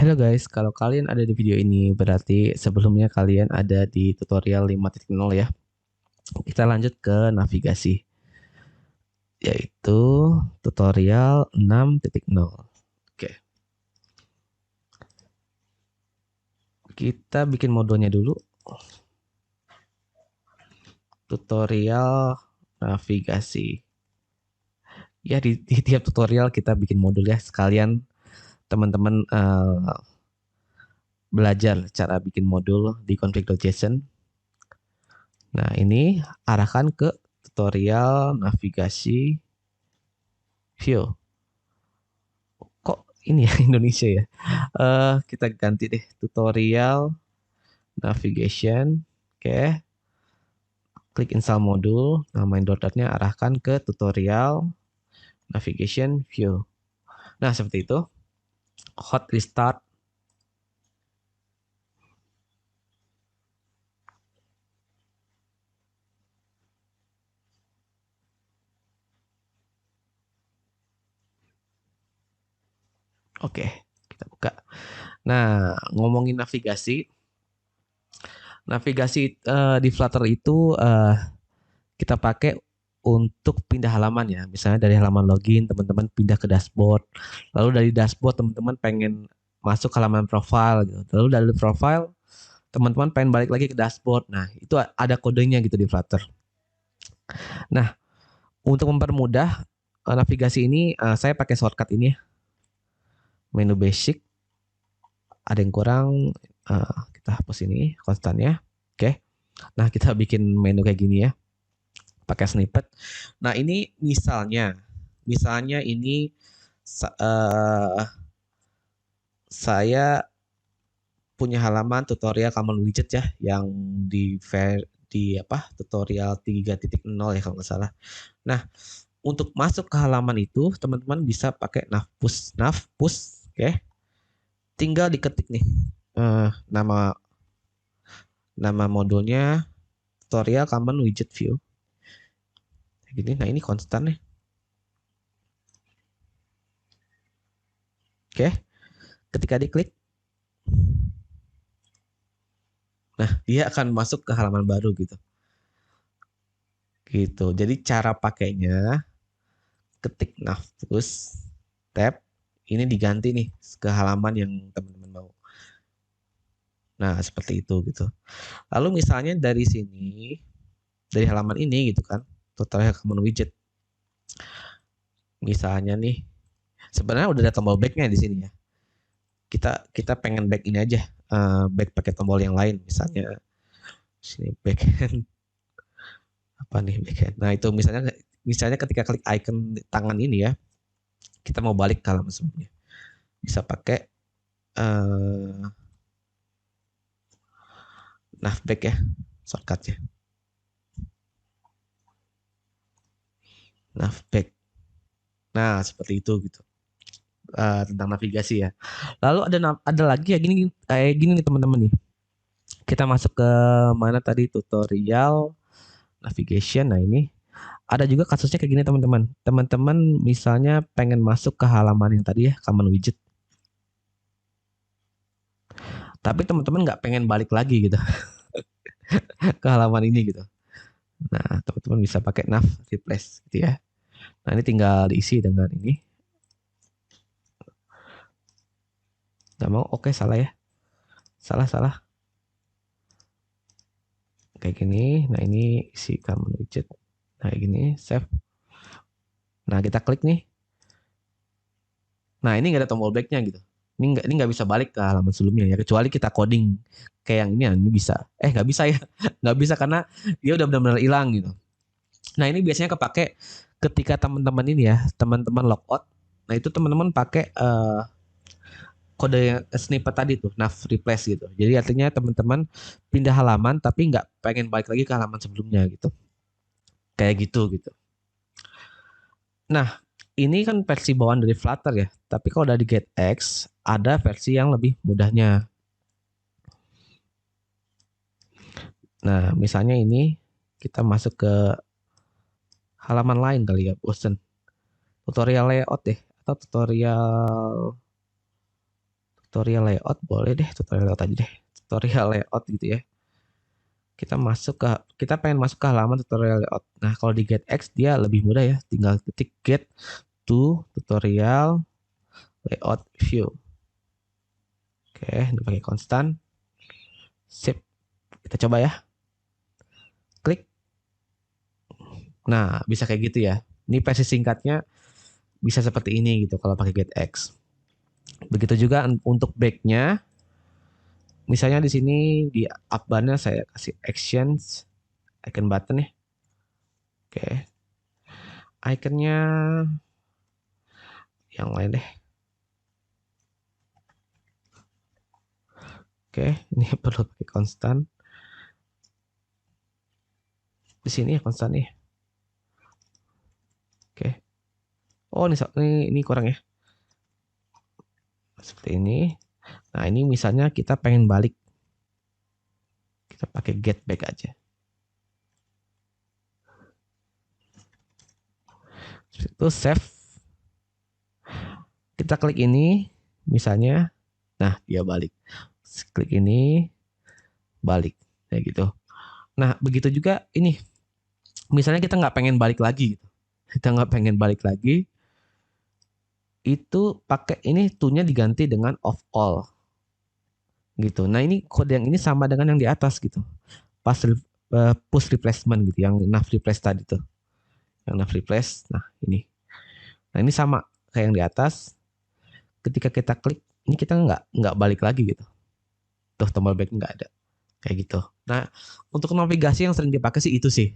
Halo guys, kalau kalian ada di video ini berarti sebelumnya kalian ada di tutorial 5.0 ya. Kita lanjut ke navigasi, yaitu tutorial 6.0. Oke, kita bikin modulnya dulu. Tutorial navigasi. Ya di tiap tutorial kita bikin modul ya, sekalian teman-teman belajar cara bikin modul di config.json. Nah, ini arahkan ke tutorial navigasi view. Kok ini ya Indonesia ya? Kita ganti deh tutorial navigation. Oke, klik install modul. Nah, main dotnya arahkan ke tutorial navigation view. Nah, seperti itu. Hot restart. Oke, kita buka. Nah, ngomongin navigasi. Navigasi di Flutter itu kita pakai untuk pindah halaman ya. Misalnya dari halaman login, teman-teman pindah ke dashboard. Lalu dari dashboard, teman-teman pengen masuk ke halaman profile gitu. Lalu dari profile, teman-teman pengen balik lagi ke dashboard. Nah, itu ada kodenya gitu di Flutter. Nah, untuk mempermudah navigasi ini, saya pakai shortcut ini ya. Menu basic. Ada yang kurang, kita hapus ini konstannya. Oke. Nah, kita bikin menu kayak gini ya. Pakai snippet. Nah, ini misalnya ini saya punya halaman tutorial common widget ya yang di apa tutorial 3.0 ya kalau nggak salah. Nah, untuk masuk ke halaman itu teman-teman bisa pakai navpush, oke. Tinggal diketik nih nama modulnya tutorial common widget view. Gini, nah ini konstan nih. Oke. Ketika diklik, nah dia akan masuk ke halaman baru gitu. Gitu. Jadi cara pakainya ketik navpush tab ini diganti nih ke halaman yang teman-teman mau. Nah, seperti itu gitu. Lalu misalnya dari sini, dari halaman ini gitu kan, tutorial common widget. Misalnya nih, sebenarnya udah ada tombol backnya di sini ya. Kita pengen back ini aja, back pakai tombol yang lain. Misalnya sini backhand apa nih backhand. Nah itu misalnya ketika klik icon tangan ini ya, kita mau balik ke halaman sebelumnya. Bisa pakai navback ya, shortcutnya. Navback. Nah, seperti itu gitu. Tentang navigasi ya. Lalu ada lagi ya gini kayak gini nih teman-teman nih. Kita masuk ke mana tadi tutorial navigation. Nah, ini ada juga kasusnya kayak gini teman-teman. Teman-teman misalnya pengen masuk ke halaman yang tadi ya, common widget. Tapi teman-teman nggak pengen balik lagi gitu ke halaman ini gitu. Nah, teman-teman bisa pakai nav replace gitu ya. Nah, ini tinggal diisi dengan ini. Nggak mau, oke salah ya. Salah. Kayak gini. Nah, ini isi common widget. Nah, kayak gini, save. Nah, kita klik nih. Nah, ini nggak ada tombol back-nya gitu. Ini nggak bisa balik ke halaman sebelumnya ya, kecuali kita coding kayak yang ini bisa. Nggak bisa ya. Nggak bisa karena dia udah benar-benar hilang gitu. Nah, ini biasanya kepake ketika teman-teman ini ya, teman-teman logout. Nah, itu teman-teman pakai kode yang snippet tadi tuh, nav replace gitu. Jadi artinya teman-teman pindah halaman tapi nggak pengen balik lagi ke halaman sebelumnya gitu. Kayak gitu. Nah, ini kan versi bawaan dari Flutter ya. Tapi kalau dari GetX ada versi yang lebih mudahnya. Nah, misalnya ini kita masuk ke halaman lain kali ya, bosen. Tutorial layout deh atau tutorial tutorial layout, boleh deh tutorial layout aja deh. Tutorial layout gitu ya. Kita pengen masuk ke halaman tutorial layout. Nah, kalau di getX dia lebih mudah ya, tinggal ketik get to tutorial layout view. Oke, ini pakai konstan. Sip. Kita coba ya. Klik. Nah, bisa kayak gitu ya. Ini versi singkatnya bisa seperti ini gitu kalau pakai getX. Begitu juga untuk backnya. Misalnya di sini di up bar-nya saya kasih actions, icon button ya. Oke. Iconnya yang lain deh. Oke, ini perlu pakai konstan. Di sini ya konstan nih. Oke. Oh, ini kurang ya. Seperti ini. Nah, ini misalnya kita pengen balik. Kita pakai get back aja. Itu save. Kita klik ini, misalnya, nah dia balik. Klik ini, balik, kayak gitu. Nah begitu juga ini, misalnya kita nggak pengen balik lagi, gitu. Kita nggak pengen balik lagi, itu pakai ini to-nya diganti dengan off all, gitu. Nah ini kode yang ini sama dengan yang di atas gitu, push replacement gitu, yang nav replace tadi tuh, yang nav replace. Nah ini sama kayak yang di atas. Ketika kita klik ini kita nggak balik lagi gitu, tuh tombol back nggak ada kayak gitu. Nah untuk navigasi yang sering dipakai sih itu sih,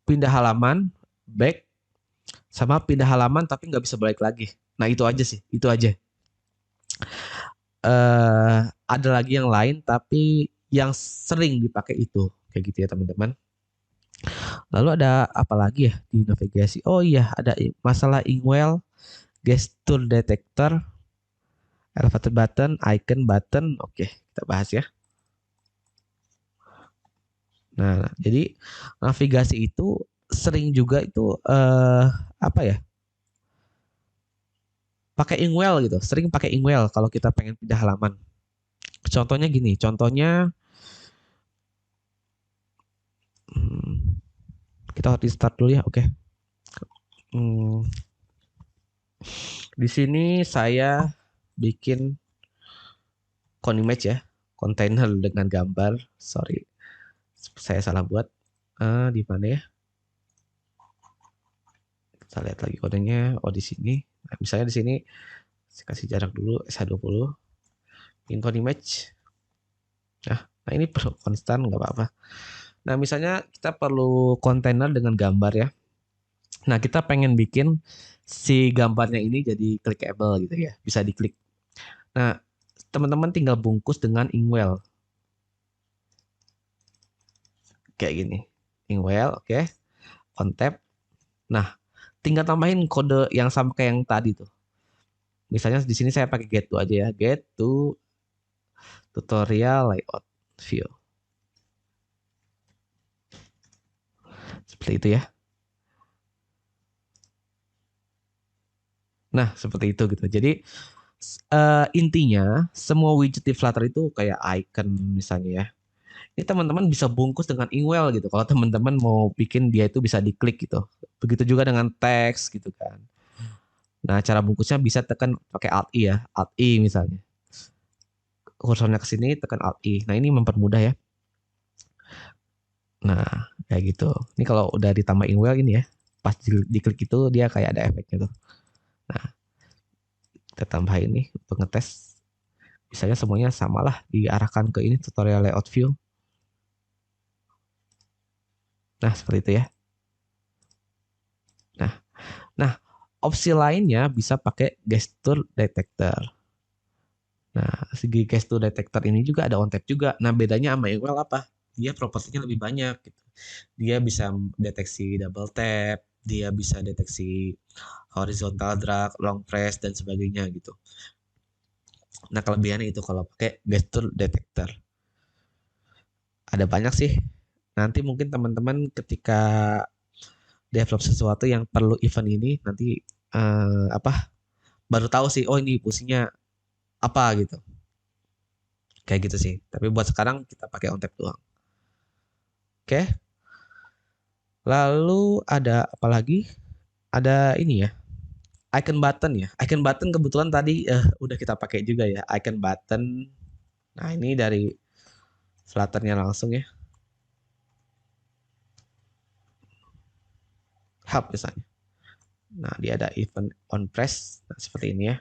pindah halaman, back, sama pindah halaman tapi nggak bisa balik lagi. Nah itu aja sih, itu aja. Ada lagi yang lain tapi yang sering dipakai itu kayak gitu ya teman-teman. Lalu ada apa lagi ya di navigasi? Oh iya, ada masalah Inkwell, gesture detector, elevator button, icon button. Oke, kita bahas ya. Nah, jadi navigasi itu sering juga itu apa ya? Pakai Inkwell gitu. Sering pakai Inkwell kalau kita pengen pindah halaman. Contohnya gini, contohnya kita harus restart dulu ya. Oke. Di sini saya bikin image ya, kontainer dengan gambar. Sorry, saya salah buat. Di mana ya? Kita lihat lagi kodenya. Oh di sini. Nah, misalnya di sini saya kasih jarak dulu SH20. Bikin image. Nah ini perlu konstan nggak apa-apa. Nah misalnya kita perlu kontainer dengan gambar ya. Nah kita pengen bikin si gambarnya ini jadi clickable gitu ya, bisa diklik. Nah teman-teman tinggal bungkus dengan Inkwell kayak gini. Inkwell, oke. On tap. Nah, tinggal tambahin kode yang sama kayak yang tadi tuh. Misalnya di sini saya pakai get to aja ya. Get to tutorial layout view. Seperti itu ya. Nah, seperti itu gitu. Jadi intinya semua widget di Flutter itu kayak icon misalnya ya. Ini teman-teman bisa bungkus dengan Inkwell gitu. Kalau teman-teman mau bikin dia itu bisa diklik gitu. Begitu juga dengan teks gitu kan. Nah, cara bungkusnya bisa tekan pakai Alt I ya. Alt I misalnya. Kursornya ke sini tekan Alt I. Nah, ini mempermudah ya. Nah, kayak gitu. Ini kalau udah ditambah Inkwell ini ya. Pas diklik itu dia kayak ada efeknya tuh. Nah, kita tambah ini untuk ngetes. Misalnya semuanya samalah diarahkan ke ini tutorial layout view. Nah, seperti itu ya. Nah, nah, opsi lainnya bisa pakai gesture detector. Nah, segi gesture detector ini juga ada on tap juga. Nah, bedanya sama Inkwell apa? Dia propertinya lebih banyak gitu. Dia bisa deteksi double tap, dia bisa deteksi horizontal drag, long press dan sebagainya gitu. Nah, kelebihannya itu kalau pakai gesture detector. Ada banyak sih. Nanti mungkin teman-teman ketika develop sesuatu yang perlu event ini nanti apa baru tahu sih, oh ini fungsinya apa gitu. Kayak gitu sih. Tapi buat sekarang kita pakai on tap doang. Oke. Lalu ada apa lagi? Ada ini ya, icon button ya. Icon button kebetulan tadi udah kita pakai juga ya, icon button. Nah, ini dari Flutter-nya langsung ya. Hub misalnya. Nah, dia ada event on press. Nah, seperti ini ya.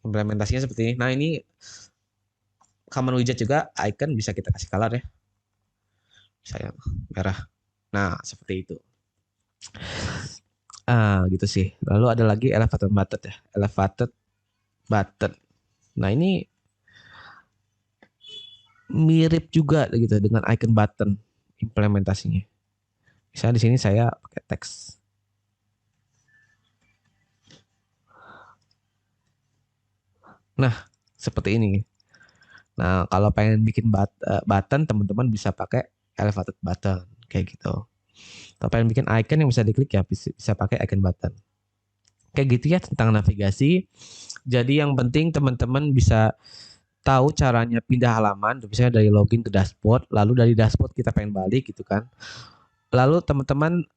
Implementasinya seperti ini. Nah, ini common widget juga, icon bisa kita kasih color ya. Misalnya merah. Nah, seperti itu. Gitu sih. Lalu ada lagi elevated button ya. Elevated button. Nah, ini mirip juga gitu dengan icon button implementasinya. Misalnya di sini saya pakai teks. Nah, seperti ini. Nah, kalau pengen bikin button, teman-teman bisa pakai elevated button kayak gitu. Kalau pengen bikin icon yang bisa diklik ya bisa pakai icon button. Kayak gitu ya tentang navigasi. Jadi yang penting teman-teman bisa tahu caranya pindah halaman, misalnya dari login ke dashboard, lalu dari dashboard kita pengen balik gitu kan. Lalu teman-teman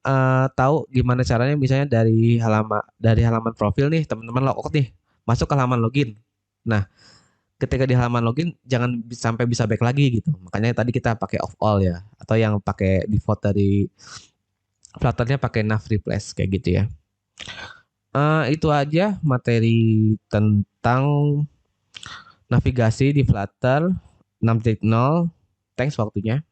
tahu gimana caranya misalnya dari halaman profil nih, teman-teman logout nih, masuk ke halaman login. Nah, ketika di halaman login jangan sampai bisa back lagi gitu. Makanya tadi kita pakai off all ya, atau yang pakai default dari Flutter-nya pakai nav replace kayak gitu ya. Itu aja materi tentang navigasi di Flutter 6.0. Thanks waktunya.